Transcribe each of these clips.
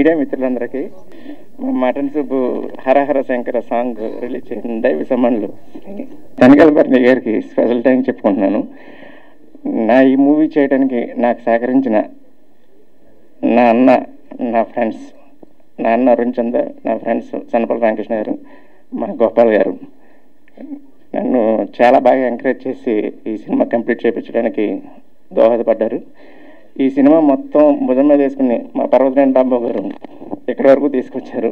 Media మిత్రులందరికీ మా mutton సూపు హరహర Shankara song release చేసిన దైవ సమానులు తనికలపర్ణి గారికి స్పెషల్ థ్యాంక్స్ చెప్పుకుంటున్నాను. నా ఈ మూవీ చేయడానికి నాకు సహకరించిన నా అన్న, నా ఫ్రెండ్స్, నా అన్న అరుణ్ చందర్, నా ఫ్రెండ్స్ సన్నపల్లి రామకృష్ణ గారు, మా గోపాల్ గారు నన్ను చాలా బాగా ఎంకరేజ్ చేసి ఈ సినిమా కంప్లీట్ చేయించడానికి దోహదపడ్డారు. ఈ సినిమా మొత్తం భుజం మీద వేసుకుని మా పర్వతరేణి రాంబాబు గారు ఇక్కడి వరకు తీసుకొచ్చారు.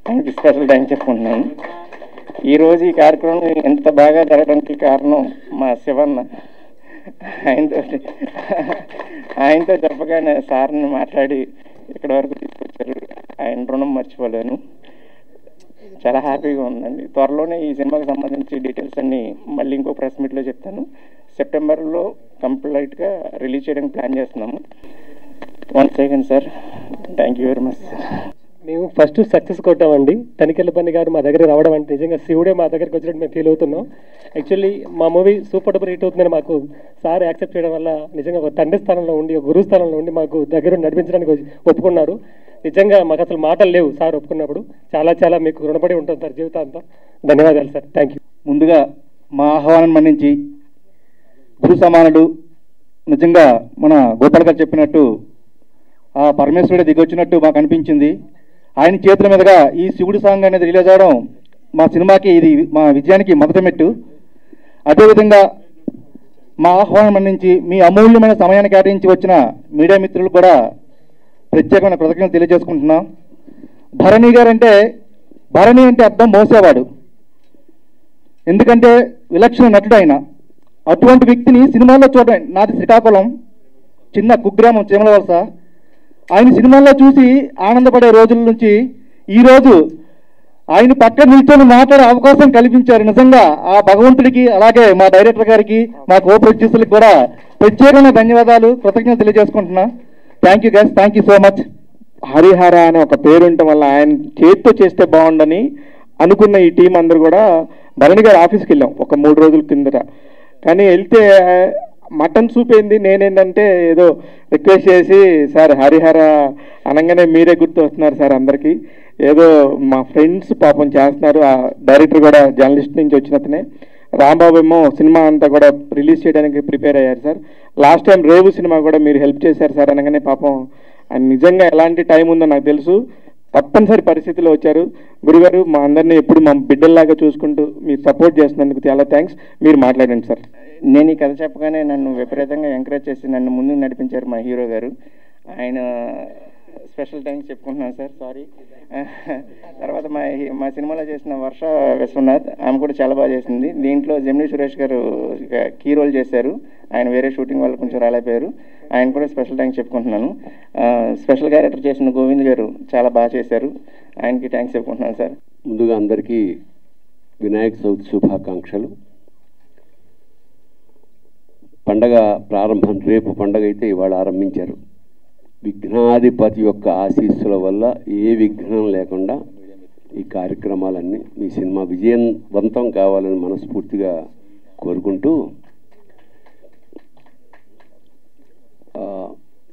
ఆయనకి స్పెషల్ థ్యాంక్స్ చెప్పుకుంటున్నాను. ఈరోజు ఈ కార్యక్రమం ఎంత బాగా జరగడానికి కారణం మా శివన్న. ఆయనతో చెప్పగానే సార్ని మాట్లాడి ఇక్కడి వరకు తీసుకొచ్చారు. ఆయన రుణం మర్చిపోలేను. చాలా హ్యాపీగా ఉందండి. త్వరలోనే ఈ సినిమాకి సంబంధించి డీటెయిల్స్ అన్నీ మళ్ళీ ఇంకో ప్రెస్ మీట్లో చెప్తాను. సెప్టెంబర్లో కంప్లీట్గా రిలీజ్ చేయడానికి ప్లాన్ చేస్తున్నాము. One second sir, thank you very much. మేము ఫస్ట్ సక్సెస్ కొట్టామండి. తనికెళ్ళపల్లి గారు మా దగ్గర రావడం అంటే నిజంగా శివుడే మా దగ్గరికి వచ్చినట్టు మేము ఫీల్ అవుతున్నాం. యాక్చువల్లీ మా మూవీ సూపర్ డూపర్ హిట్ అవుతుందని మాకు సార్ యాక్సెప్ట్ చేయడం వల్ల నిజంగా ఒక తండ్రి స్థానంలో ఉండి, ఒక గురువు స్థానంలో ఉండి మాకు దగ్గర నడిపించడానికి ఒప్పుకున్నారు. నిజంగా మాకు అసలు మాటలు లేవు సార్ ఒప్పుకున్నప్పుడు. చాలా చాలా మీకు రుణపడి ఉంటాం సార్ జీవితాంతం. ధన్యవాదాలు సార్. Thank you. ముందుగా మా ఆహ్వానం మన్నించి గురు సమానుడు నిజంగా మన గోపాల్ గారు చెప్పినట్టు ఆ పరమేశ్వరుడే దిగొచ్చినట్టు మాకు అనిపించింది. ఆయన చేతుల మీదుగా ఈ శివుడు సాంగ్ అనేది రిలీజ్ అవడం మా సినిమాకి, ఇది మా విజయానికి మొదటి మెట్టు. అదేవిధంగా మా ఆహ్వానం మన్నించి మీ అమూల్యమైన సమయాన్ని కేటాయించి వచ్చిన మీడియా మిత్రులు కూడా ప్రత్యేకమైన కృతజ్ఞతలు తెలియజేసుకుంటున్నాం. భరణి గారంటే, భరణి అంటే అర్థం మోసేవాడు. ఎందుకంటే విలక్షణ నటుడు ఆయన. అటువంటి వ్యక్తిని సినిమాల్లో చూడడం, నాది శ్రీకాకుళం, చిన్న కుగ్రామం చీమలవలస. ఆయన సినిమాల్లో చూసి ఆనందపడే రోజుల నుంచి ఈరోజు ఆయన పక్కన నిల్చొని మాట్లాడే అవకాశం కల్పించారు. నిజంగా ఆ భగవంతుడికి, అలాగే మా డైరెక్టర్ గారికి, మా కో ప్రొడ్యూసర్లకు కూడా ప్రత్యేకమైన ధన్యవాదాలు, కృతజ్ఞతలు తెలియజేసుకుంటున్నా. Thank you guys, thank you so much. Harihara అనే ఒక పేరు ఉండటం వల్ల ఆయన చేతితో చేస్తే బాగుండని అనుకున్న ఈ టీం అందరూ కూడా భరణి గారి ఆఫీస్కి వెళ్ళాం ఒక 3 రోజుల కిందట. కానీ వెళ్తే మటన్ సూప్ ఏంది, నేనేంటంటే ఏదో రిక్వెస్ట్ చేసి, సార్ హరిహర అనగానే మీరే గుర్తు వస్తున్నారు సార్ అందరికీ. ఏదో మా ఫ్రెండ్స్ పాపం చేస్తున్నారు. ఆ డైరెక్టర్ కూడా జర్నలిస్ట్ నుంచి వచ్చినతనే. రాంబాబు ఏమో సినిమా అంతా కూడా రిలీజ్ చేయడానికి ప్రిపేర్ అయ్యారు సార్. లాస్ట్ టైం రేవు సినిమా కూడా మీరు హెల్ప్ చేశారు సార్ అనగానే పాపం ఆయన నిజంగా ఎలాంటి టైం ఉందో నాకు తెలుసు. తప్పనిసరి పరిస్థితిలో వచ్చారు. గురుగారు మా అందరినీ ఎప్పుడు మా బిడ్డల్లాగా చూసుకుంటూ మీరు సపోర్ట్ చేస్తున్నందుకు చాలా థ్యాంక్స్. మీరు మాట్లాడండి సార్. నేను ఈ కథ చెప్పగానే నన్ను విపరీతంగా ఎంకరేజ్ చేసి నన్ను ముందుకు నడిపించారు మా హీరో గారు. ఆయన స్పెషల్ థ్యాంక్స్ చెప్పుకుంటున్నాను సార్. సారీ. తర్వాత మా సినిమాలో చేసిన వర్ష విశ్వనాథ్, ఆమె కూడా చాలా బాగా చేసింది. దీంట్లో జెమినీ సురేష్ గారు కీ రోల్ చేశారు. ఆయన వేరే షూటింగ్ వల్ల కొంచెం రాలేకపోయారు. ఆయన కూడా స్పెషల్ థ్యాంక్స్ చెప్పుకుంటున్నాను. స్పెషల్ క్యారెక్టర్ చేసిన గోవింద్ గారు చాలా బాగా చేశారు. ఆయనకి థ్యాంక్స్ చెప్పుకుంటున్నాను సార్. ముందుగా అందరికీ వినాయక చవితి శుభాకాంక్షలు. పండగ ప్రారంభం రేపు పండగ అయితే ఇవాళ ఆరంభించారు. విఘ్నాధిపతి యొక్క ఆశీస్సుల వల్ల ఏ విఘ్నం లేకుండా ఈ కార్యక్రమాలన్నీ, మీ సినిమా విజయవంతం కావాలని మనస్ఫూర్తిగా కోరుకుంటూ,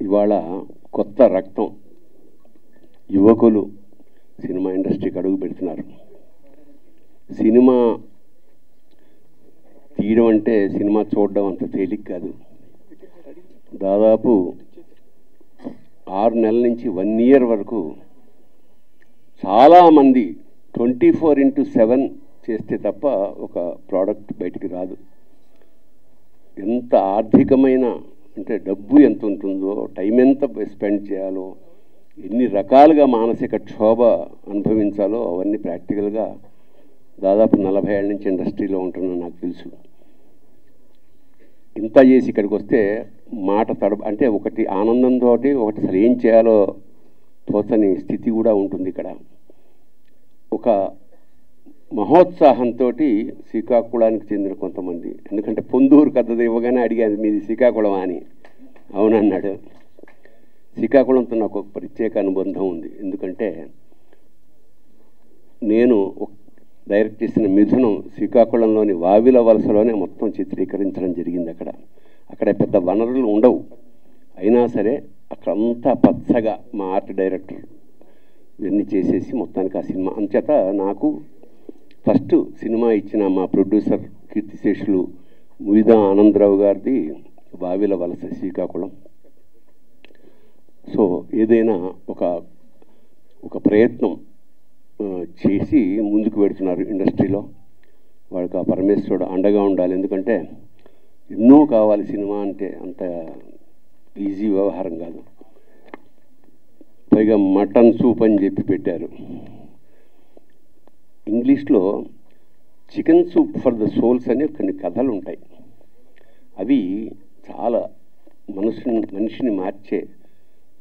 ఇవాళ కొత్త రక్తం యువకులు సినిమా ఇండస్ట్రీకి అడుగు పెడుతున్నారు. సినిమా తీయడం అంటే సినిమా చూడడం అంత తేలిక కాదు. దాదాపు 6 నెలల నుంచి 1 ఇయర్ వరకు చాలామంది 24/7 చేస్తే తప్ప ఒక ప్రోడక్ట్ బయటికి రాదు. ఎంత ఆర్థికమైన అంటే డబ్బు ఎంత ఉంటుందో, టైం ఎంత స్పెండ్ చేయాలో, ఎన్ని రకాలుగా మానసిక క్షోభ అనుభవించాలో అవన్నీ ప్రాక్టికల్గా దాదాపు 40 ఏళ్ళ నుంచి ఇండస్ట్రీలో ఉంటున్నా నాకు తెలుసు. ఇంత చేసి ఇక్కడికి వస్తే మాట అంటే ఒకటి ఆనందంతో, ఒకటి అసలు ఏం చేయాలో తోచని స్థితి కూడా ఉంటుంది ఇక్కడ. ఒక మహోత్సాహంతో శ్రీకాకుళానికి చెందిన కొంతమంది, ఎందుకంటే పొందూరు కథ ఇవ్వగానే అడిగాను మీది శ్రీకాకుళం అని. అవునన్నాడు. శ్రీకాకుళంతో నాకు ఒక ప్రత్యేక అనుబంధం ఉంది. ఎందుకంటే నేను డైరెక్ట్ చేసిన మిథునం శ్రీకాకుళంలోని వావిల వలసలోనే మొత్తం చిత్రీకరించడం జరిగింది. అక్కడ పెద్ద వనరులు ఉండవు, అయినా సరే అక్కడంతా పచ్చగా మా ఆర్ట్ డైరెక్టర్ ఇవన్నీ చేసేసి మొత్తానికి ఆ సినిమా అంచేత నాకు ఫస్ట్ సినిమా ఇచ్చిన మా ప్రొడ్యూసర్ కీర్తిశేషులు ముయిదా ఆనందరావు గారిది వావిల వలస శ్రీకాకుళం. సో ఏదైనా ఒక ప్రయత్నం చేసి ముందుకు పెడుతున్నారు ఇండస్ట్రీలో. వాళ్ళకి ఆ పరమేశ్వరుడు అండగా ఉండాలి. ఎందుకంటే ఎన్నో కావాలి సినిమా అంటే, అంత ఈజీ వ్యవహారం కాదు. పైగా మటన్ సూప్ అని చెప్పి పెట్టారు. ఇంగ్లీష్లో chicken soup for the souls అని కొన్ని కథలు ఉంటాయి. అవి చాలా మనిషిని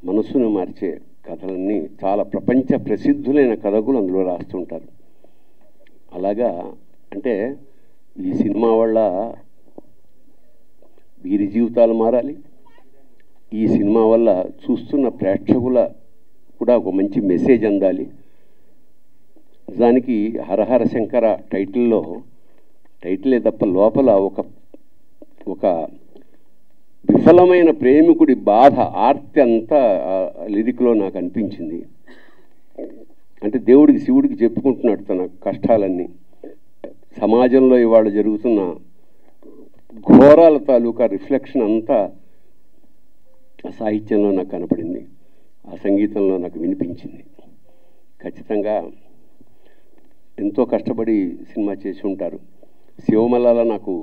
మనసుని మార్చే కథలన్నీ చాలా ప్రపంచ ప్రసిద్ధులైన కథకులు అందులో రాస్తుంటారు. అలాగా అంటే ఈ సినిమా వల్ల వీరి జీవితాలు మారాలి, ఈ సినిమా వల్ల చూస్తున్న ప్రేక్షకుల కూడా ఒక మంచి మెసేజ్ అందాలి. నిజానికి హరహర శంకర టైటిలే తప్ప లోపల ఒక విఫలమైన ప్రేమికుడి బాధ ఆర్తి అంతా లిరిక్లో నాకు అనిపించింది. అంటే శివుడికి చెప్పుకుంటున్నాడు తన కష్టాలన్నీ. సమాజంలో ఇవాళ జరుగుతున్న ఘోరాల తాలూకా రిఫ్లెక్షన్ అంతా ఆ సాహిత్యంలో నాకు కనపడింది, ఆ సంగీతంలో నాకు వినిపించింది. ఖచ్చితంగా ఎంతో కష్టపడి సినిమా చేసి ఉంటారు. శివమల్లాల నాకు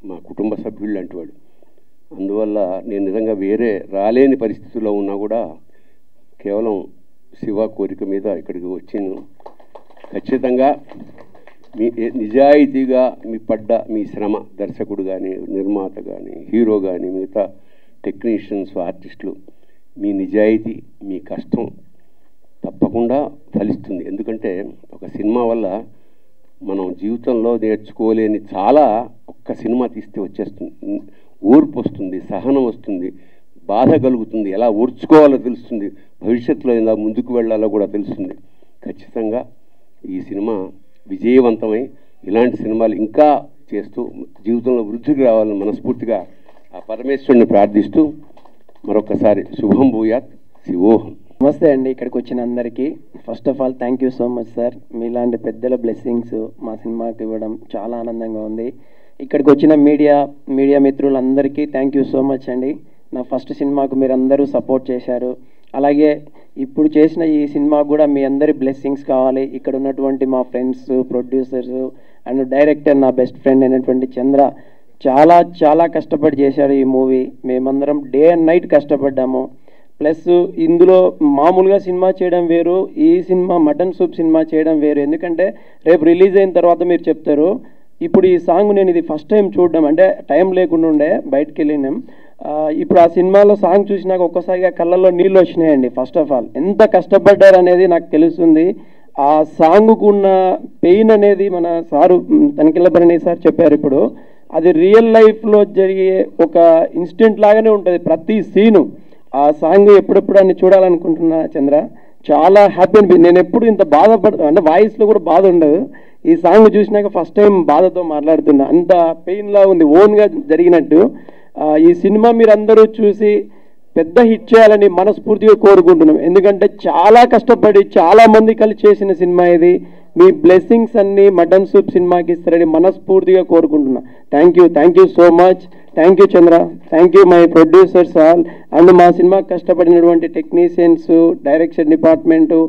మా కుటుంబ సభ్యుడు లాంటి వాడు. అందువల్ల నేను నిజంగా వేరే రాలేని పరిస్థితుల్లో ఉన్నా కూడా కేవలం శివ కోరిక మీద ఇక్కడికి వచ్చాను. ఖచ్చితంగా మీ నిజాయితీగా మీ శ్రమ, దర్శకుడు కానీ, నిర్మాత కానీ, హీరో కానీ, మిగతా టెక్నీషియన్స్, ఆర్టిస్టులు, మీ నిజాయితీ, మీ కష్టం తప్పకుండా ఫలిస్తుంది. ఎందుకంటే ఒక సినిమా వల్ల మనం జీవితంలో నేర్చుకోలేని చాలా ఒక్క సినిమా తీస్తే వచ్చేస్తుంది. ఓర్పు వస్తుంది, సహనం వస్తుంది, బాధ కలుగుతుంది, ఎలా ఓర్చుకోవాలో తెలుస్తుంది, భవిష్యత్తులో ఎలా ముందుకు వెళ్ళాలో కూడా తెలుస్తుంది. ఖచ్చితంగా ఈ సినిమా విజయవంతమై ఇలాంటి సినిమాలు ఇంకా చేస్తూ జీవితంలో వృద్ధికి రావాలని మనస్ఫూర్తిగా ఆ పరమేశ్వరుని ప్రార్థిస్తూ మరొకసారి శుభం భూయాత్, శివోహం. నమస్తే అండి. ఇక్కడికి వచ్చిన అందరికీ first of all thank you so much sir. మీలాంటి పెద్దల బ్లెస్సింగ్స్ మా సినిమాకి ఇవ్వడం చాలా ఆనందంగా ఉంది. ఇక్కడికి వచ్చిన మీడియా మిత్రులందరికీ థ్యాంక్ యూ సో మచ్ అండి. నా ఫస్ట్ సినిమాకు మీరందరూ సపోర్ట్ చేశారు. అలాగే ఇప్పుడు చేసిన ఈ సినిమాకు కూడా మీ అందరి బ్లెస్సింగ్స్ కావాలి. ఇక్కడ ఉన్నటువంటి మా ఫ్రెండ్స్, ప్రొడ్యూసర్స్ అండ్ డైరెక్టర్, నా బెస్ట్ ఫ్రెండ్ అయినటువంటి చంద్ర చాలా చాలా కష్టపడి చేశాడు ఈ మూవీ. మేమందరం డే అండ్ నైట్ కష్టపడ్డాము. ప్లస్ ఇందులో మామూలుగా సినిమా చేయడం వేరు, ఈ సినిమా మటన్ సూప్ సినిమా చేయడం వేరు. ఎందుకంటే రేపు రిలీజ్ అయిన తర్వాత మీరు చెప్తారు. ఇప్పుడు ఈ సాంగ్ నేను ఇది ఫస్ట్ టైం చూడడం, అంటే టైం లేకుండా ఉండే బయటకు వెళ్ళినాం. ఇప్పుడు ఆ సినిమాలో సాంగ్ చూసినాక ఒక్కసారిగా కళ్ళల్లో నీళ్ళు వచ్చినాయండి. ఫస్ట్ ఆఫ్ ఆల్ ఎంత కష్టపడ్డారు అనేది నాకు తెలుస్తుంది. ఆ సాంగ్కు ఉన్న పెయిన్ అనేది మన సారు తనికెళ్ళబరణి సార్ చెప్పారు. ఇప్పుడు అది రియల్ లైఫ్లో జరిగే ఒక ఇన్సిడెంట్ లాగానే ఉంటుంది ప్రతి సీను. ఆ సాంగ్ ఎప్పుడెప్పుడు అన్ని చూడాలనుకుంటున్నా చంద్ర. చాలా హ్యాపీ అనిపించింది. నేను ఎప్పుడు ఇంత అంటే వాయిస్లో కూడా బాధ ఉండదు. ఈ సాంగ్ చూసినాక ఫస్ట్ టైం బాధతో మాట్లాడుతున్నా. అంత పెయిన్లా ఉంది, ఓన్గా జరిగినట్టు. ఈ సినిమా మీరందరూ చూసి పెద్ద హిట్ చేయాలని మనస్ఫూర్తిగా కోరుకుంటున్నాం. ఎందుకంటే చాలా కష్టపడి చాలా మంది కలిసి చేసిన సినిమా ఇది. మీ బ్లెస్సింగ్స్ అన్ని మటన్ సూప్ సినిమాకి ఇస్తారని మనస్ఫూర్తిగా కోరుకుంటున్నా. Thank you so much. Thank you Chandra. Thank you my producers all and మా సినిమాకి కష్టపడినటువంటి టెక్నీషియన్స్, డైరెక్షన్ డిపార్ట్మెంటు,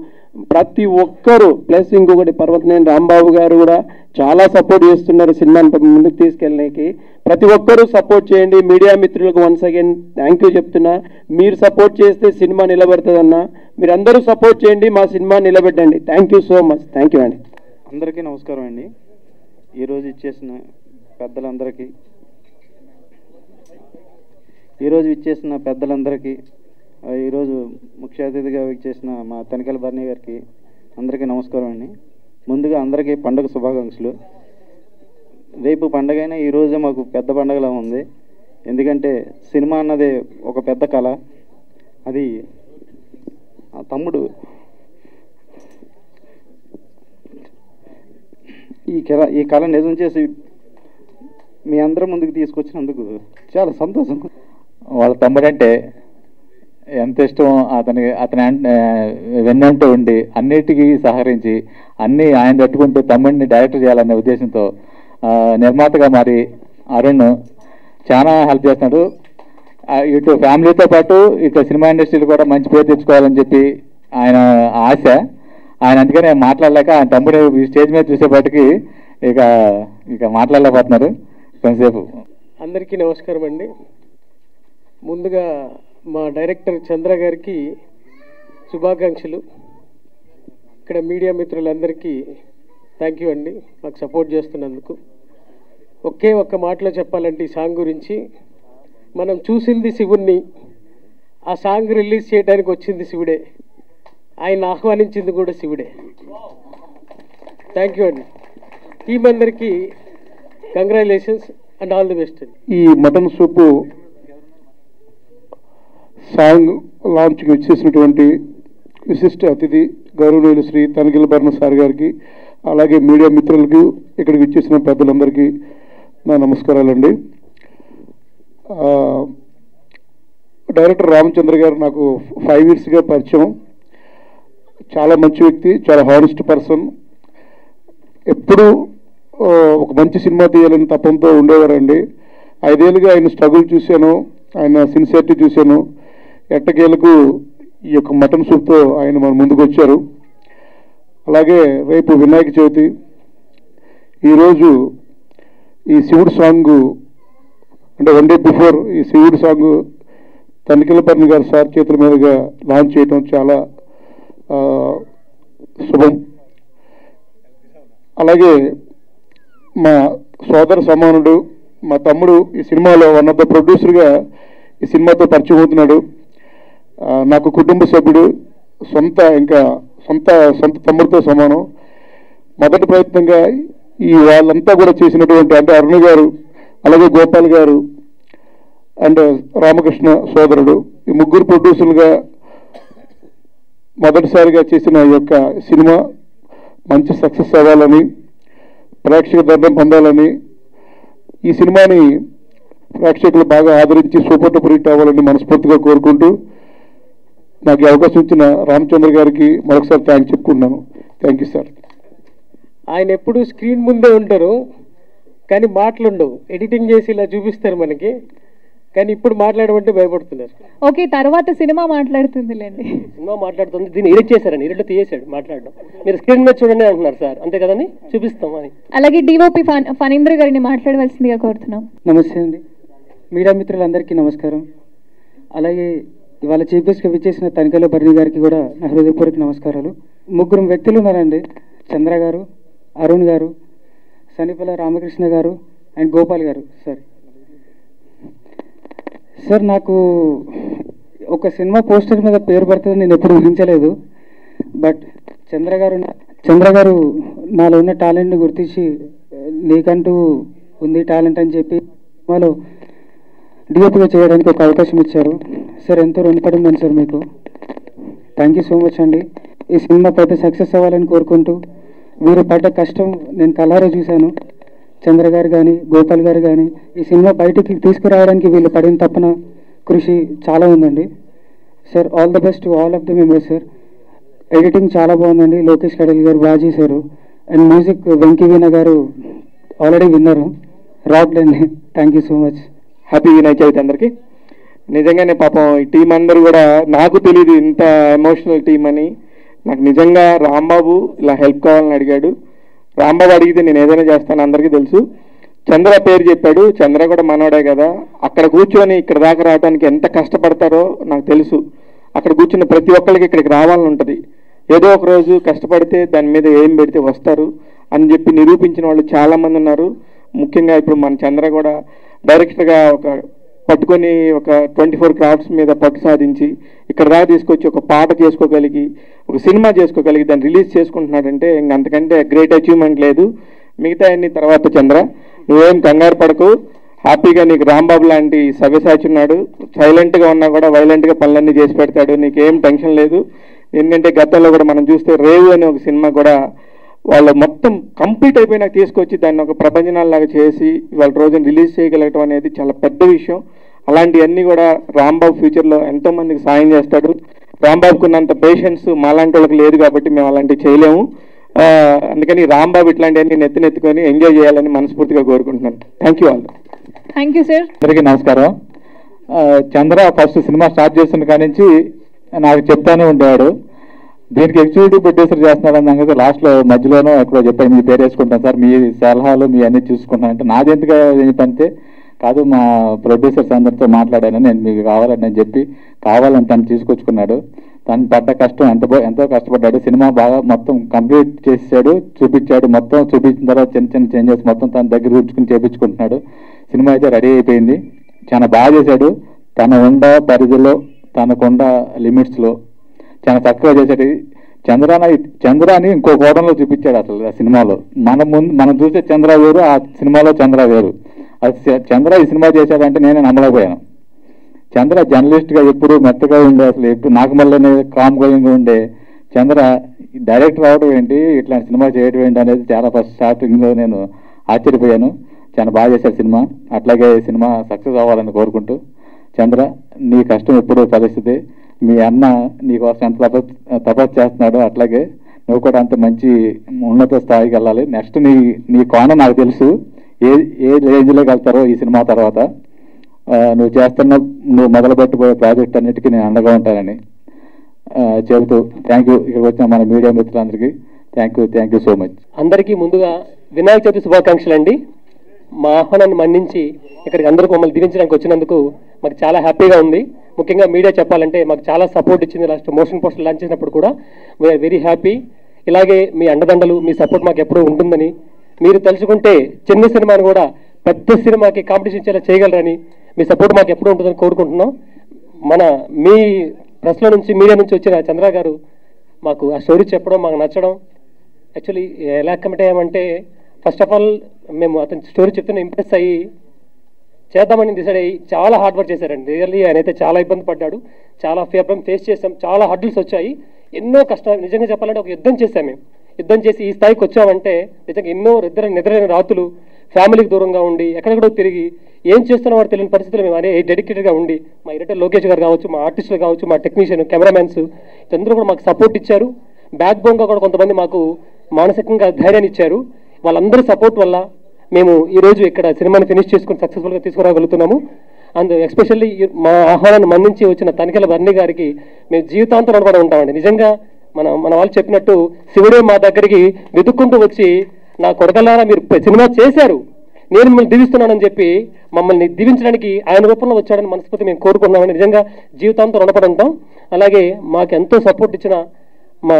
ప్రతి ఒక్కరు. ప్లస్ ఇంకొకటి పర్వతనేని రాంబాబు గారు కూడా చాలా సపోర్ట్ చేస్తున్నారు సినిమాని ముందుకు తీసుకెళ్ళడానికి. ప్రతి ఒక్కరూ సపోర్ట్ చేయండి. మీడియా మిత్రులకు వన్స్ అగైన్ థ్యాంక్ యూ చెప్తున్నా. మీరు సపోర్ట్ చేస్తే సినిమా నిలబెడుతుందన్నా. మీరందరూ సపోర్ట్ చేయండి, మా సినిమా నిలబెట్టండి. Thank you so much. Thank you అండి. అందరికీ నమస్కారం అండి. ఈరోజు ఇచ్చేసిన పెద్దలందరికీ, ఈరోజు ముఖ్య అతిథిగా ఇచ్చేసిన మా తనికెళ్ళ బర్నీ గారికి అందరికీ నమస్కారం అండి. ముందుగా అందరికీ పండుగ శుభాకాంక్షలు. రేపు పండగైనా ఈరోజే మాకు పెద్ద పండగలా ఉంది. ఎందుకంటే సినిమా అన్నది ఒక పెద్ద కళ. అది ఆ తమ్ముడు ఈ కళ నిజం చేసి మీ అందరం ముందుకు తీసుకొచ్చినందుకు చాలా సంతోషం. వాళ్ళ తమ్ముడంటే ఎంత ఇష్టం అతని వెన్నంటూ ఉండి అన్నిటికీ సహకరించి అన్నీ ఆయన తట్టుకుంటూ తమ్ముడిని డైరెక్టర్ చేయాలనే ఉద్దేశంతో నిర్మాతగా మారి అరుణ్ చాలా హెల్ప్ చేస్తున్నాడు. ఇటు ఫ్యామిలీతో పాటు ఇటు సినిమా ఇండస్ట్రీలో కూడా మంచి పేరు తెచ్చుకోవాలని చెప్పి ఆయన ఆశ. ఆయన అందుకనే మాట్లాడలేక ఆయన తమ్ముడు ఈ స్టేజ్ మీద చూసేపాటికి ఇక మాట్లాడలేకపోతున్నారు కొంతసేపు. అందరికీ నమస్కారం అండి. ముందుగా మా డైరెక్టర్ చంద్ర గారికి శుభాకాంక్షలు. ఇక్కడ మీడియా మిత్రులందరికీ థ్యాంక్ యూ అండి, మాకు సపోర్ట్ చేస్తున్నందుకు. ఒక్క మాటలో చెప్పాలంటే ఈ సాంగ్ గురించి, మనం చూసింది శివుణ్ణి, ఆ సాంగ్ రిలీజ్ చేయడానికి వచ్చింది శివుడే, ఆయన ఆహ్వానించింది కూడా శివుడే. థ్యాంక్ యూ అండి. టీం అందరికీ congratulations and all the best అండి. ఈ మటన్ సూపు సాంగ్ లాంచ్కి వచ్చేసినటువంటి విశిష్ట అతిథి గౌరవనీయులు శ్రీ తనిఖీల భరణ సార్ గారికి, అలాగే మీడియా మిత్రులకి, ఇక్కడికి వచ్చేసిన పెద్దలందరికీ నా నమస్కారాలండి. డైరెక్టర్ రామచంద్ర గారు నాకు 5 yearsగా పరిచయం. చాలా మంచి వ్యక్తి, చాలా హానెస్ట్ పర్సన్. ఎప్పుడూ ఒక మంచి సినిమా తీయాలని తపంతో ఉండేవారండి. 5 ఏళ్ళుగా ఆయన స్ట్రగుల్ చూశాను, ఆయన సిన్సియారిటీ చూశాను. ఎట్టకేలకు ఈ యొక్క మటన్ సూప్తో ఆయన మన ముందుకు వచ్చారు. అలాగే రేపు వినాయక చవితి, ఈరోజు ఈ శివుడు సాంగ్ అంటే 1 day బిఫోర్ ఈ శివుడు సాంగ్ తనిఖీల భరణి గారు సార్ చేతుల మీదుగా లాంచ్ చేయడం చాలా శుభం. అలాగే మా సోదర సమానుడు, మా తమ్ముడు ఈ సినిమాలో వన్ ఆఫ్ ద ప్రొడ్యూసర్గా ఈ సినిమాతో పరిచయం అవుతున్నాడు. నాకు కుటుంబ సభ్యుడు, సొంత తమ్ముడితో సమానం. మొదటి ప్రయత్నంగా ఈ వాళ్ళంతా కూడా చేసినటువంటి అంటే అరుణ్ గారు, అలాగే గోపాల్ గారు అండ్ రామకృష్ణ సోదరుడు, ఈ ముగ్గురు ప్రొడ్యూసర్లుగా మొదటిసారిగా చేసిన ఈ యొక్క సినిమా మంచి సక్సెస్ అవ్వాలని, ప్రేక్షక దండం పొందాలని, ఈ సినిమాని ప్రేక్షకులు బాగా ఆదరించి సూపర్ డూపర్ హిట్ అవ్వాలని మనస్ఫూర్తిగా కోరుకుంటూ నాకు ఈ అవకాశం ఇచ్చిన రామచంద్ర గారికి మరొకసారి థ్యాంక్స్ చెప్పుకుంటున్నాను. Thank you sir. ఆయన ఎప్పుడు స్క్రీన్ ముందే ఉంటారు కానీ మాటలుండవు, ఎడిటింగ్ చేసి ఇలా చూపిస్తారు మనకి, కానీ ఇప్పుడు మాట్లాడమంటే భయపడుతున్నారు. ఓకే, తర్వాత సినిమా మాట్లాడుతుందిలేండి. సినిమా మాట్లాడుతుంది, దీన్ని ఎడిట్ చేశారని ఎడిట్ తీసేశాడు మాట్లాడడం. మీరు స్క్రీన్ మీద చూడండి అంటున్నారు సార్, అంతే కదండి, చూపిస్తాం అని. అలాగే డిఓపి ఫణీంద్ర గారిని మాట్లాడవలసిందిగా కోరుతున్నాం. నమస్తే అండి, మీడియా మిత్రులందరికీ నమస్కారం. అలాగే ఇవాళ చీఫ్ గెస్ట్గా విచ్చేసిన తనిఖీల భరణి గారికి కూడా నా హృదయపూర్వక నమస్కారాలు. 3 వ్యక్తులు ఉన్నారండి, చంద్ర గారు, అరుణ్ గారు, సనిపల్ల రామకృష్ణ గారు అండ్ గోపాల్ గారు. సార్ నాకు ఒక సినిమా పోస్టర్ మీద పేరు పడుతుంది నేను ఎప్పుడు ఊహించలేదు. బట్ చంద్ర గారు నాలో ఉన్న టాలెంట్ని గుర్తించి నీకంటూ ఉంది టాలెంట్ అని చెప్పి సినిమాలో డిఓపిగా చేయడానికి ఒక అవకాశం ఇచ్చారు. సార్ ఎంతో రుణపడి ఉన్నాను సార్ మీకు. థ్యాంక్ యూ సో మచ్ అండి. ఈ సినిమా పెద్ద సక్సెస్ అవ్వాలని కోరుకుంటూ, వీరు పడ్డ కష్టం నేను కళ్ళారా చూశాను. చంద్ర గారు కానీ గోపాల్ గారు కానీ ఈ సినిమా బయటికి తీసుకురావడానికి వీళ్ళు పడిన తప్పన కృషి చాలా ఉందండి. Sir all the best to all of the members sir. Editing చాలా బాగుందండి, లోకేష్ కడల్ గారు బాగా చేశారు. And music Venky veena garu already విన్నారు, రావట్లేండి. Thank you so much. Happy Vinayaka Chavithi అందరికీ. నిజంగానే పాపం ఈ టీం అందరూ కూడా, నాకు తెలియదు ఇంత ఎమోషనల్ టీం అని. నాకు నిజంగా రాంబాబు ఇలా హెల్ప్ కావాలని అడిగాడు. రాంబాబు అడిగితే నేను ఏదైనా చేస్తాను, అందరికీ తెలుసు. చంద్ర పేరు చెప్పాడు, చంద్ర కూడా మనోడే కదా. అక్కడ కూర్చొని ఇక్కడ దాకా రావడానికి ఎంత కష్టపడతారో నాకు తెలుసు. అక్కడ కూర్చున్న ప్రతి ఒక్కరికి ఇక్కడికి రావాలని ఉంటుంది. ఏదో ఒక రోజు కష్టపడితే దాని మీద ఏం పెడితే వస్తారు అని చెప్పి నిరూపించిన వాళ్ళు చాలామంది ఉన్నారు. ముఖ్యంగా ఇప్పుడు మన చంద్ర కూడా డైరెక్టర్గా పట్టుకొని ఒక 24 క్రాఫ్ట్స్ మీద పట్టు సాధించి ఇక్కడ దాకా తీసుకొచ్చి ఒక పాట చేసుకోగలిగి, ఒక సినిమా చేసుకోగలిగి దాన్ని రిలీజ్ చేసుకుంటున్నాడంటే అంతకంటే గ్రేట్ అచీవ్మెంట్ లేదు. మిగతా అన్ని తర్వాత చంద్ర, నువ్వేం కంగారు పడకు. హ్యాపీగా నీకు రాంబాబు లాంటి సవ్యసాచి ఉన్నాడు. సైలెంట్గా ఉన్నా కూడా వైలెంట్గా పనులన్నీ చేసి పెడతాడు, నీకేం టెన్షన్ లేదు. ఎందుకంటే గతంలో కూడా మనం చూస్తే రేవు అనే ఒక సినిమా కూడా వాళ్ళు మొత్తం కంప్లీట్ అయిపోయినాక తీసుకొచ్చి దాన్ని ఒక ప్రపంచనాలాగా చేసి వాళ్ళ రోజున రిలీజ్ చేయగలగటం అనేది చాలా పెద్ద విషయం. అలాంటివన్నీ కూడా రాంబాబు ఫ్యూచర్లో ఎంతో మందికి సాయం చేస్తాడు. రాంబాబుకు ఉన్నంత పేషెన్స్ మాలాంటి వాళ్ళకి లేదు కాబట్టి మేము అలాంటివి చేయలేము. అందుకని రాంబాబు ఇట్లాంటివన్నీ నెత్తినెత్తుకొని ఎంజాయ్ చేయాలని మనస్ఫూర్తిగా కోరుకుంటున్నాను. Thank you all. Thank you sir. అందరికీ నమస్కారం. చంద్ర ఫస్ట్ సినిమా స్టార్ట్ చేస్తున్న కాడి నుంచి నాకు చెప్తానే ఉండేవాడు, దీనికి ఎగ్జిక్యూటివ్ ప్రొడ్యూసర్ చేస్తున్నాడని సంగతి లాస్ట్లో మధ్యలోనూ ఎక్కడో చెప్పాను, మీ పేరు వేసుకుంటాను సార్, మీ సలహాలు మీ అన్ని చూసుకుంటాను అంటే నాది ఎందుకు ఏంటంటే కాదు మా ప్రొడ్యూసర్స్ అందరితో మాట్లాడాను, నేను మీకు కావాలని నేను చెప్పి కావాలని తను తీసుకొచ్చుకున్నాడు. తను పడ్డ కష్టం ఎంతో కష్టపడ్డాడు. సినిమా బాగా మొత్తం కంప్లీట్ చేసాడు, చూపించాడు. మొత్తం చూపించిన తర్వాత చిన్న చిన్న చేంజెస్ మొత్తం తన దగ్గర ఉంచుకుని చేపించుకుంటున్నాడు. సినిమా అయితే రెడీ అయిపోయింది. చాలా బాగా చేశాడు. తన ఉండ పరిధిలో తనకుండ లిమిట్స్లో చాలా చక్కగా చేశాడు. చంద్రాని ఇంకో కోణంలో చూపించాడు అసలు ఆ సినిమాలో. మనం చూసే చంద్ర వేరు, ఆ సినిమాలో చంద్ర వేరు. అది చంద్ర ఈ సినిమా చేశాడంటే నేనే నమ్మలేకపోయాను. చంద్ర జర్నలిస్ట్గా ఎప్పుడు మెత్తగా ఉండే, అసలు ఎప్పుడు నాకు మళ్ళీ కామ్ గోయింగ్గా ఉండే చంద్ర డైరెక్టర్ అవడం ఏంటి, ఇట్లాంటి సినిమా చేయడం ఏంటి అనేది చాలా ఫస్ట్ స్టార్టింగ్లో నేను ఆశ్చర్యపోయాను. చాలా బాగా చేశాడు సినిమా. అట్లాగే సినిమా సక్సెస్ అవ్వాలని కోరుకుంటూ, చంద్ర నీ కష్టం ఎప్పుడూ పరిస్థితి, మీ అన్న నీకోసం ఎంత తపస్సు చేస్తున్నాడు, అట్లాగే నువ్వు కూడా అంత మంచి ఉన్నత స్థాయికి వెళ్ళాలి. నెక్స్ట్ నీ కోణం నాకు తెలుసు, ఏ రేంజ్లోకి వెళ్తారో ఈ సినిమా తర్వాత. నువ్వు మొదలుపెట్టబోయే ప్రాజెక్ట్ అన్నిటికీ నేను అండగా ఉంటానని చెబుతూ థ్యాంక్ యూ. ఇక్కడికి వచ్చిన మన మీడియా మిత్రులందరికీ థ్యాంక్ యూ సో మచ్. అందరికీ ముందుగా వినాయక చవితి శుభాకాంక్షలు అండి. మా ఆహ్వానాన్ని మన్నించి ఇక్కడికి అందరూ మమ్మల్ని దీవించడానికి వచ్చినందుకు మాకు చాలా హ్యాపీగా ఉంది. ముఖ్యంగా మీడియా చెప్పాలంటే మాకు చాలా సపోర్ట్ ఇచ్చింది. లాస్ట్ మోషన్ పోస్టర్ లాంచ్ చేసినప్పుడు కూడా వీఆర్ వెరీ హ్యాపీ. ఇలాగే మీ అండదండలు, మీ సపోర్ట్ మాకు ఎప్పుడూ ఉంటుందని, మీరు తలుచుకుంటే చిన్న సినిమాని కూడా పెద్ద సినిమాకి కాంపిటీషన్ ఇచ్చేలా చేయగలరని, మీ సపోర్ట్ మాకు ఎప్పుడూ ఉంటుందని కోరుకుంటున్నాం. మీ ప్రెస్లో నుంచి మీడియా నుంచి వచ్చిన చంద్ర గారు మాకు ఆ స్టోరీ చెప్పడం మాకు నచ్చడం, యాక్చువల్లీ ఎలా కమిట్ అయ్యామంటే ఫస్ట్ ఆఫ్ ఆల్ మేము అతని స్టోరీ చెప్తున్న ఇంప్రెస్ అయ్యి చేద్దామని డిసైడ్ అయ్యి చాలా హార్డ్ వర్క్ చేశారండి. రియల్లీ ఆయన అయితే చాలా ఇబ్బంది పడ్డాడు, చాలా ప్రాబ్లం ఫేస్ చేసాం, చాలా హర్డిల్స్ వచ్చాయి, ఎన్నో కష్టాలు. నిజంగా చెప్పాలంటే ఒక యుద్ధం చేశాం మేము. యుద్ధం చేసి ఈ స్థాయికి వచ్చామంటే నిజంగా ఎన్నో నిద్రలేని రాత్రులు, ఫ్యామిలీకి దూరంగా ఉండి ఎక్కడెక్కడో తిరిగి ఏం చేస్తున్న వాడు తెలియని పరిస్థితులు మేము అనే డెడికేటెడ్గా ఉండి, మా ఎడిటర్ లోకేష్ గారు కావచ్చు, మా ఆర్టిస్టులు కావచ్చు, మా టెక్నీషియన్, కెమెరామెన్స్ అందరూ కూడా మాకు సపోర్ట్ ఇచ్చారు. బ్యాక్ బోన్గా కూడా కొంతమంది మాకు మానసికంగా ధైర్యాన్ని ఇచ్చారు. వాళ్ళందరి సపోర్ట్ వల్ల మేము ఈరోజు ఇక్కడ సినిమాని ఫినిష్ చేసుకుని సక్సెస్ఫుల్గా తీసుకురాగలుగుతున్నాము. అండ్ ఎస్పెషల్లీ మా ఆహ్వానాన్ని మన్నించి వచ్చిన తనికెళ్ళ బర్ని గారికి మేము జీవితాంతం రుణపడి ఉంటామండి. నిజంగా మన వాళ్ళు చెప్పినట్టు శివుడే మా దగ్గరికి వెతుక్కుంటూ వచ్చి, నా కొడకల్లారా మీరు సినిమా చేశారు, నేను మిమ్మల్ని దీవిస్తున్నానని చెప్పి మమ్మల్ని దీవించడానికి ఆయన రూపంలో వచ్చాడని మనస్ఫూర్తి మేము కోరుకున్నామని నిజంగా జీవితాంతం రుణపడి ఉంటాం. అలాగే మాకు ఎంతో సపోర్ట్ ఇచ్చిన మా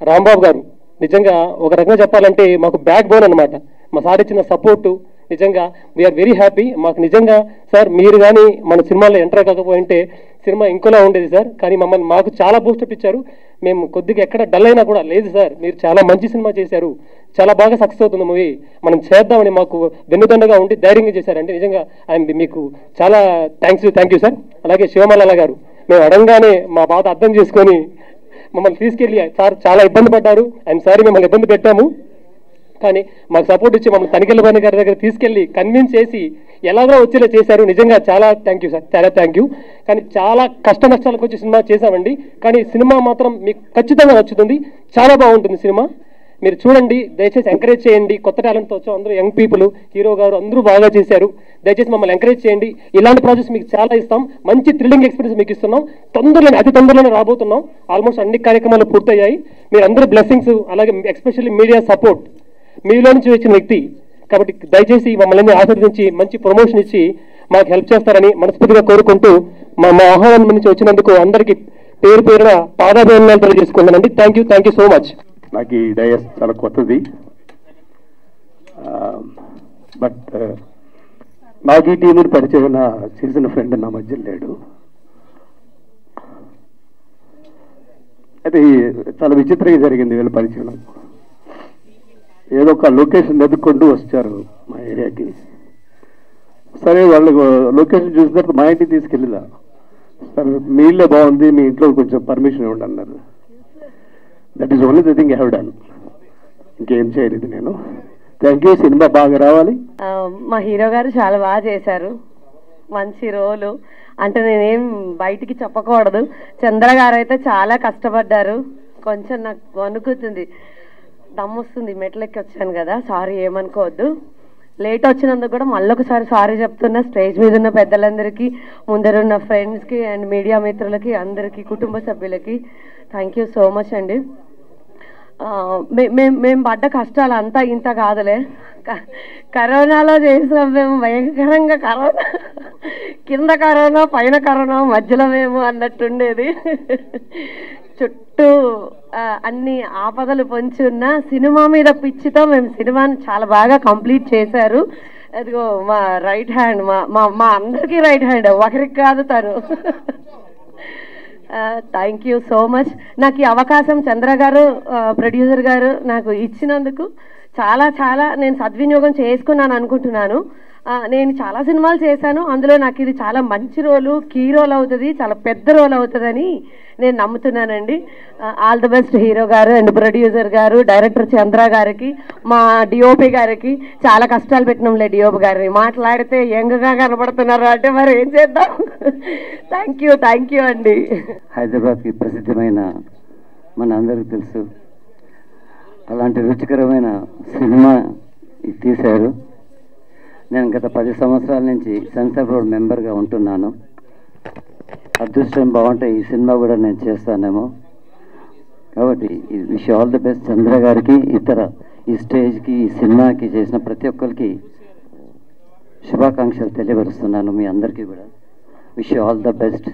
రాంబాబు గారు నిజంగా ఒక రకంగా చెప్పాలంటే మాకు బ్యాక్ బోన్ అనమాట. మా సార్ ఇచ్చిన సపోర్టు నిజంగా వీఆర్ వెరీ హ్యాపీ. మాకు నిజంగా సార్ మీరు కానీ మన సినిమాలో ఎంటర్ కాకపోయింటే సినిమా ఇంకోలా ఉండేది సార్. కానీ మాకు చాలా బూస్టప్ ఇచ్చారు. మేము కొద్దిగా ఎక్కడ డల్ అయినా కూడా లేదు సార్, మీరు చాలా మంచి సినిమా చేశారు, చాలా బాగా సక్సెస్ అవుతుంది మూవీ, మనం చేద్దామని మాకు వెన్నుదండగా ఉండి ధైర్యంగా చేశారంటే నిజంగా ఆయన మీకు చాలా థ్యాంక్ యూ సార్. అలాగే శివమల్ల గారు మేము అడంగానే మా బాధ అర్థం చేసుకొని మమ్మల్ని తీసుకెళ్ళి, సార్ చాలా ఇబ్బంది పడ్డారు, ఐఎమ్ సారీ మిమ్మల్ని ఇబ్బంది పెట్టాము, కానీ మాకు సపోర్ట్ ఇచ్చి మమ్మల్ని తనికెళ్ళ బర్ని గారి దగ్గర తీసుకెళ్ళి కన్విన్స్ చేసి ఎలాగో వచ్చేలా చేశారు. నిజంగా చాలా థ్యాంక్ యూ సార్, చాలా థ్యాంక్ యూ. కానీ చాలా కష్ట నష్టాలకు వచ్చి సినిమా చేశామండి, కానీ సినిమా మాత్రం మీకు ఖచ్చితంగా నచ్చుతుంది, చాలా బాగుంటుంది సినిమా. మీరు చూడండి, దయచేసి ఎంకరేజ్ చేయండి. కొత్త టాలెంట్తో వచ్చాం, అందరూ యంగ్ పీపుల్, హీరో గారు అందరూ బాగా చేశారు. దయచేసి మమ్మల్ని ఎంకరేజ్ చేయండి. ఇలాంటి ప్రాజెక్ట్స్ మీకు చాలా ఇస్తాం, మంచి థ్రిల్లింగ్ ఎక్స్పీరియన్స్ మీకు ఇస్తున్నాం. అతి తొందరలోనే రాబోతున్నాం. ఆల్మోస్ట్ అన్ని కార్యక్రమాలు పూర్తయ్యాయి. మీరు అందరూ బ్లెస్సింగ్స్, అలాగే ఎస్పెషల్లీ మీడియా సపోర్ట్ మీలో నుంచి వచ్చిన వ్యక్తి కాబట్టి దయచేసి మమ్మల్ని ఆశీర్వదించి మంచి ప్రమోషన్ ఇచ్చి మాకు హెల్ప్ చేస్తారని మనస్ఫూర్తిగా కోరుకుంటూ మా ఆహ్వానం నుంచి వచ్చినందుకు అందరికీ పేరు పేరున పాదాభివందనాలు తెలియజేసుకుంటానండి. Thank you so much. నాకు ఈ డయస్ చాలా కొత్తది, బట్ నాకు ఈ టీంని పరిచయం చేసిన ఫ్రెండ్ నా మధ్య లేడు. అయితే చాలా విచిత్రంగా జరిగింది వీళ్ళ పరిచయం. ఏదో ఒక లొకేషన్ ఎదుర్కొంటూ వచ్చారు మా ఏరియాకి. సరే వాళ్ళు లొకేషన్ చూసిన తర్వాత మా ఇంటికి తీసుకెళ్ళిదా, సరే మీ ఇల్లే బాగుంది, మీ ఇంట్లో కొంచెం పర్మిషన్ ఇవ్వండి అన్నారు. That is only the thing I have done. ఇంకేం చేయలేదు నేను. Thank you. సినిమా బాగా రావాలి. మా హీరో గారు చాలా బాగా చేశారు. మంచి రోలు అంటే నేనేం బయటికి చెప్పకూడదు. చంద్ర గారు అయితే చాలా కష్టపడ్డారు. కొంచెం నాకు వణుకుతుంది, దమ్మొస్తుంది, మెట్లెక్కి వచ్చాను కదా, సారీ ఏమనుకోవద్దు. లేట్ వచ్చినందుకు కూడా మళ్ళొకసారి సారీ చెప్తున్నా. స్టేజ్ మీద ఉన్న పెద్దలందరికీ, ముందరున్న ఫ్రెండ్స్కి అండ్ మీడియా మిత్రులకి, అందరికీ, కుటుంబ సభ్యులకి థ్యాంక్ యూ సో మచ్ అండి. మేము పడ్డ కష్టాలు అంతా ఇంత కాదులే. కరోనాలో చేసినాం మేము భయంకరంగా. కరోనా కింద కరోనా, పైన కరోనా, మధ్యలో మేము అన్నట్టుండేది. చుట్టూ అన్ని ఆపదలు పొంచి ఉన్న సినిమా మీద పిచ్చితో మేము సినిమాని చాలా బాగా కంప్లీట్ చేశారు. అదిగో మా రైట్ హ్యాండ్, మా అందరికీ రైట్ హ్యాండ్, ఒకరికి కాదు తను. Thank you so much. నాకు ఈ అవకాశం చంద్ర గారు, ప్రొడ్యూసర్ గారు నాకు ఇచ్చినందుకు చాలా చాలా నేను సద్వినియోగం చేసుకున్నాను అనుకుంటున్నాను. నేను చాలా సినిమాలు చేశాను, అందులో నాకు ఇది చాలా మంచి రోలు, కీ రోల్ అవుతుంది, చాలా పెద్ద రోల్ అవుతుందని నేను నమ్ముతున్నానండి. ఆల్ ది బెస్ట్ హీరో గారు అండ్ ప్రొడ్యూసర్ గారు, డైరెక్టర్ చంద్ర గారికి, మా డిఓపి గారికి. చాలా కష్టాలు పెట్టినాంలే డిఓపి గారిని, మాట్లాడితే యంగ్గా కనబడుతున్నారు అంటే మరి ఏం చేద్దాం. థ్యాంక్ యూ అండి. హైదరాబాద్కి ప్రసిద్ధమైన మన అందరికీ తెలుసు, అలాంటి రుచికరమైన సినిమా తీశారు. నేను గత 10 సంవత్సరాల నుంచి సెన్సార్ బోర్డ్ మెంబర్గా ఉంటున్నాను. అదృష్టం బాగుంటే ఈ సినిమా కూడా నేను చేస్తానేమో. కాబట్టి విష్ ఆల్ ది బెస్ట్ చంద్ర గారికి, ఇతర ఈ స్టేజ్కి, ఈ సినిమాకి చేసిన ప్రతి ఒక్కరికి శుభాకాంక్షలు తెలియపరుస్తున్నాను. మీ అందరికీ కూడా విష్ ఆల్ ద బెస్ట్.